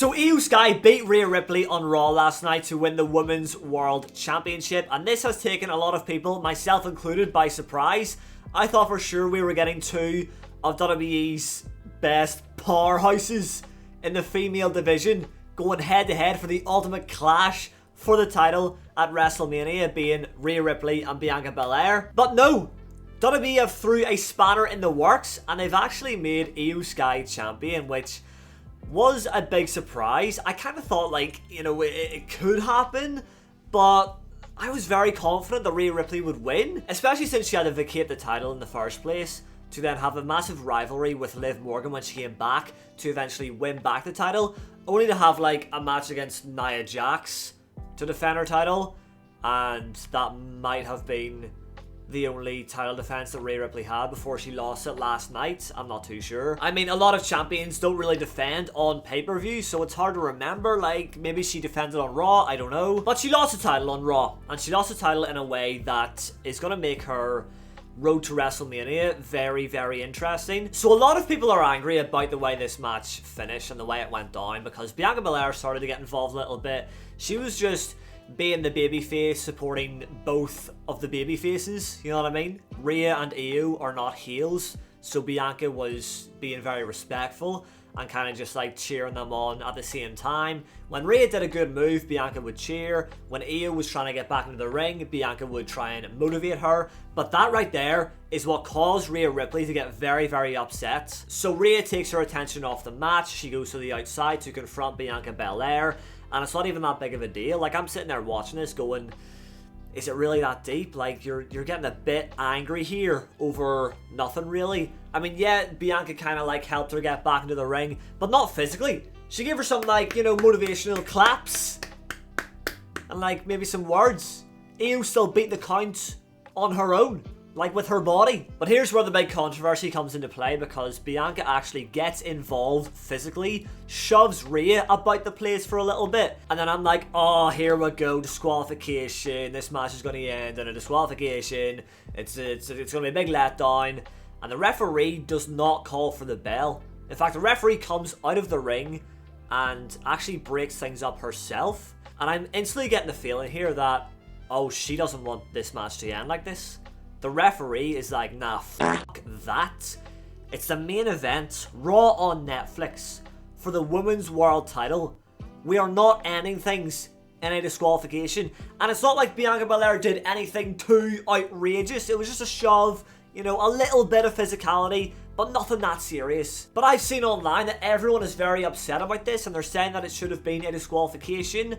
So Io Sky beat Rhea Ripley on Raw last night to win the Women's World Championship, and this has taken a lot of people, myself included, by surprise. I thought for sure we were getting two of WWE's best powerhouses in the female division going head to head for the ultimate clash for the title at WrestleMania, being Rhea Ripley and Bianca Belair. But no, WWE have threw a spanner in the works and they've actually made Io Sky champion, which was a big surprise. I kind of thought, like, you know, it could happen, but I was very confident that Rhea Ripley would win, especially since she had to vacate the title in the first place, to then have a massive rivalry with Liv Morgan when she came back to eventually win back the title, only to have like a match against Nia Jax to defend her title, and that might have been the only title defense that Rhea Ripley had before she lost it last night. I'm not too sure. I mean, a lot of champions don't really defend on pay-per-view, so it's hard to remember. Like, maybe she defended on Raw, I don't know. But she lost the title on Raw, and she lost the title in a way that is going to make her road to WrestleMania very, very interesting. So a lot of people are angry about the way this match finished and the way it went down, because Bianca Belair started to get involved a little bit. She was just being the babyface, supporting both of the babyfaces, you know what I mean? Rhea and Io are not heels, so Bianca was being very respectful and kind of just like cheering them on at the same time. When Rhea did a good move, Bianca would cheer. When Io was trying to get back into the ring, Bianca would try and motivate her. But that right there is what caused Rhea Ripley to get very, very upset. So Rhea takes her attention off the match. She goes to the outside to confront Bianca Belair. And it's not even that big of a deal. Like, I'm sitting there watching this going, is it really that deep? Like, you're getting a bit angry here over nothing, really. I mean, yeah, Bianca kind of, like, helped her get back into the ring, but not physically. She gave her some, like, you know, motivational claps. And, like, maybe some words. Io still beat the count on her own, like with her body. But here's where the big controversy comes into play, because Bianca actually gets involved physically, shoves Rhea about the place for a little bit, and then I'm like, oh, here we go, disqualification, this match is going to end in a disqualification, it's going to be a big letdown, and the referee does not call for the bell. In fact, the referee comes out of the ring and actually breaks things up herself, and I'm instantly getting the feeling here that, oh, she doesn't want this match to end like this. The referee is like, nah, fuck that. It's the main event, Raw on Netflix, for the Women's World title. We are not ending things in a disqualification. And it's not like Bianca Belair did anything too outrageous. It was just a shove, you know, a little bit of physicality, but nothing that serious. But I've seen online that everyone is very upset about this, and they're saying that it should have been a disqualification.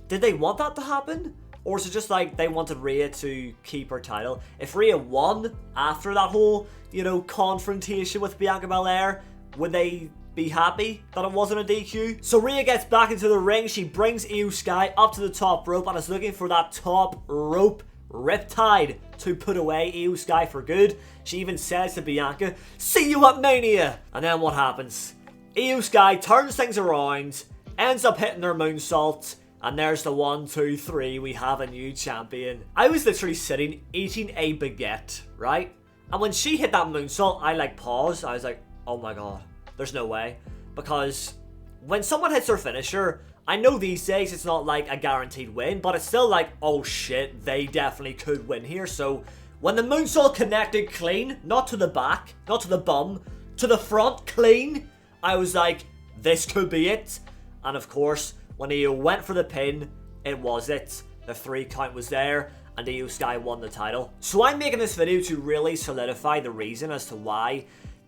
Did they want that to happen? Or is it just like they wanted Rhea to keep her title? If Rhea won after that whole, you know, confrontation with Bianca Belair, would they be happy that it wasn't a DQ? So Rhea gets back into the ring. She brings Io Sky up to the top rope and is looking for that top rope riptide to put away Io Sky for good. She even says to Bianca, "See you at Mania!" And then what happens? Io Sky turns things around, ends up hitting her moonsault, and there's the 1, 2, 3, we have a new champion. I was literally sitting, eating a baguette, right? And when she hit that moonsault, I like paused. I was like, oh my god, there's no way. Because when someone hits their finisher, I know these days it's not like a guaranteed win, but it's still like, oh shit, they definitely could win here. So when the moonsault connected clean, not to the back, not to the bum, to the front clean, I was like, this could be it. And of course, when Io went for the pin, it was it. The 3 count was there, and Io Sky won the title. So I'm making this video to really solidify the reason as to why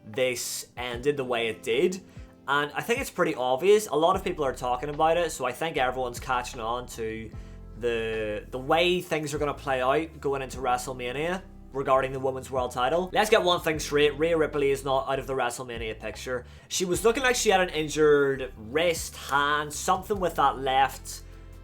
this ended the way it did. And I think it's pretty obvious. A lot of people are talking about it, so I think everyone's catching on to the way things are going to play out going into WrestleMania regarding the Women's World title. Let's get one thing straight. Rhea Ripley is not out of the WrestleMania picture. She was looking like she had an injured wrist, hand, something with that left,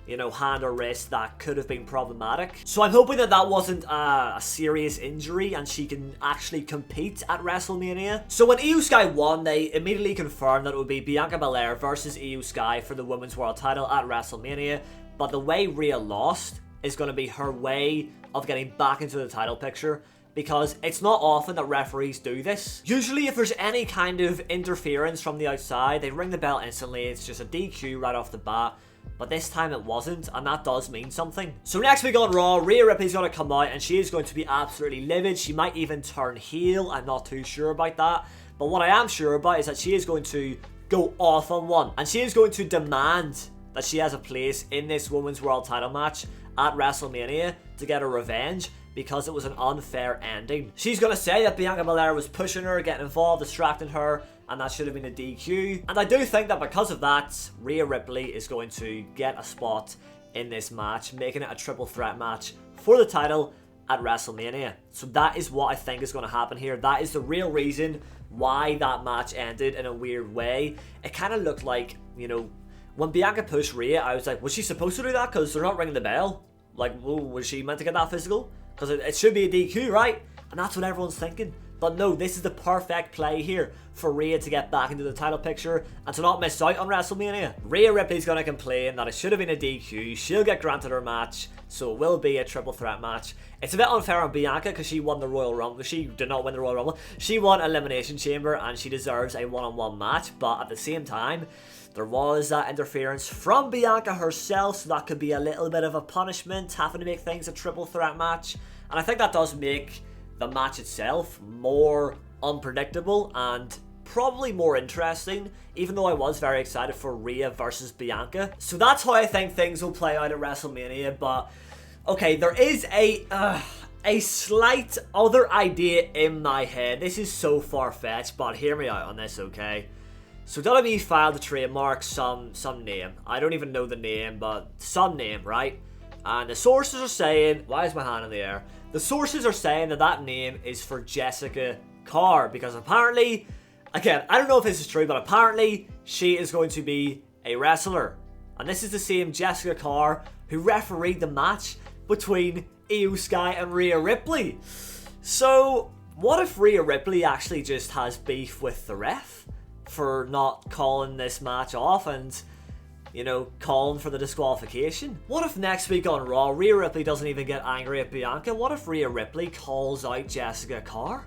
you know, hand or wrist that could have been problematic. So I'm hoping that that wasn't a serious injury and she can actually compete at WrestleMania. So when Io Sky won, they immediately confirmed that it would be Bianca Belair versus Io Sky for the Women's World title at WrestleMania. But the way Rhea lost is going to be her way of getting back into the title picture because it's not often that referees do this. Usually if there's any kind of interference from the outside, they ring the bell instantly, it's just a DQ right off the bat. But this time it wasn't, and that does mean something. So next week on Raw, Rhea Ripley's going to come out, and she is going to be absolutely livid. She might even turn heel, I'm not too sure about that. But what I am sure about is that she is going to go off on one, and she is going to demand that she has a place in this Women's World title match at WrestleMania to get her revenge, because it was an unfair ending. She's going to say that Bianca Belair was pushing her, getting involved, distracting her, and that should have been a DQ. And I do think that because of that, Rhea Ripley is going to get a spot in this match, making it a triple threat match for the title at WrestleMania. So that is what I think is going to happen here. That is the real reason why that match ended in a weird way. It kind of looked like, you know, when Bianca pushed Rhea, I was like, was she supposed to do that? Because they're not ringing the bell. Like, was she meant to get that physical? Because it should be a DQ, right? And that's what everyone's thinking. But no, this is the perfect play here for Rhea to get back into the title picture and to not miss out on WrestleMania. Rhea Ripley's going to complain that it should have been a DQ. She'll get granted her match, so it will be a triple threat match. It's a bit unfair on Bianca because she won the Royal Rumble. She did not win the Royal Rumble. She won Elimination Chamber and she deserves a one-on-one match. But at the same time, there was that interference from Bianca herself, so that could be a little bit of a punishment, having to make things a triple threat match. And I think that does make the match itself more unpredictable and probably more interesting, even though I was very excited for Rhea versus Bianca. So that's how I think things will play out at WrestleMania. But okay, there is a slight other idea in my head. This is so far-fetched, but hear me out on this, okay? So WWE filed to trademark some name. I don't even know the name, but some name, right? And the sources are saying, why is my hand in the air? The sources are saying that that name is for Jessica Carr, because apparently, again, I don't know if this is true, but apparently she is going to be a wrestler. And this is the same Jessica Carr who refereed the match between Io Sky and Rhea Ripley. So what if Rhea Ripley actually just has beef with the ref for not calling this match off and, you know, calling for the disqualification? What if next week on Raw, Rhea Ripley doesn't even get angry at Bianca? What if Rhea Ripley calls out Jessica Carr?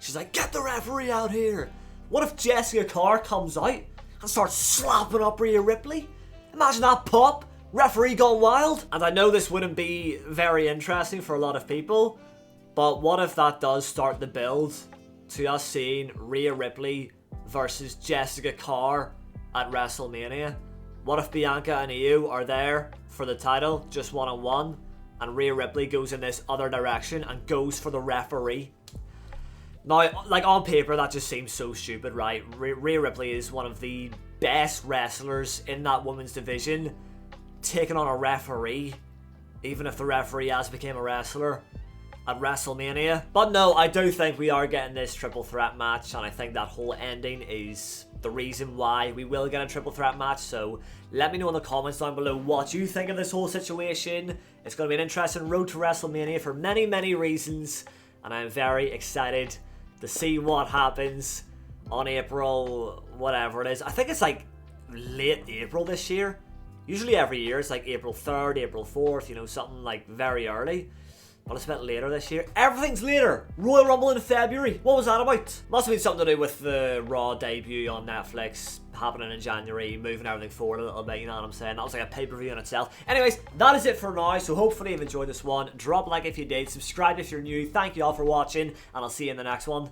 She's like, get the referee out here. What if Jessica Carr comes out and starts slapping up Rhea Ripley? Imagine that pop. Referee gone wild. And I know this wouldn't be very interesting for a lot of people, but what if that does start the build to us seeing Rhea Ripley versus Jessica Carr at WrestleMania? What if Bianca and Io are there for the title, just one-on-one, and Rhea Ripley goes in this other direction and goes for the referee? Now, like, on paper, that just seems so stupid, right? Rhea Ripley is one of the best wrestlers in that women's division, taking on a referee, even if the referee has become a wrestler at WrestleMania. But no, I do think we are getting this triple threat match, and I think that whole ending is the reason why we will get a triple threat match. So let me know in the comments down below what you think of this whole situation. It's going to be an interesting road to WrestleMania for many, many reasons, and I'm very excited to see what happens on April, whatever it is. I think it's like late April this year. Usually every year it's like April 3rd, April 4th, you know, something like very early. But it's a bit later this year. Everything's later. Royal Rumble in February. What was that about? Must have been something to do with the Raw debut on Netflix happening in January, moving everything forward a little bit, you know what I'm saying? That was like a pay-per-view in itself. Anyways, that is it for now. So hopefully you've enjoyed this one. Drop a like if you did. Subscribe if you're new. Thank you all for watching, and I'll see you in the next one.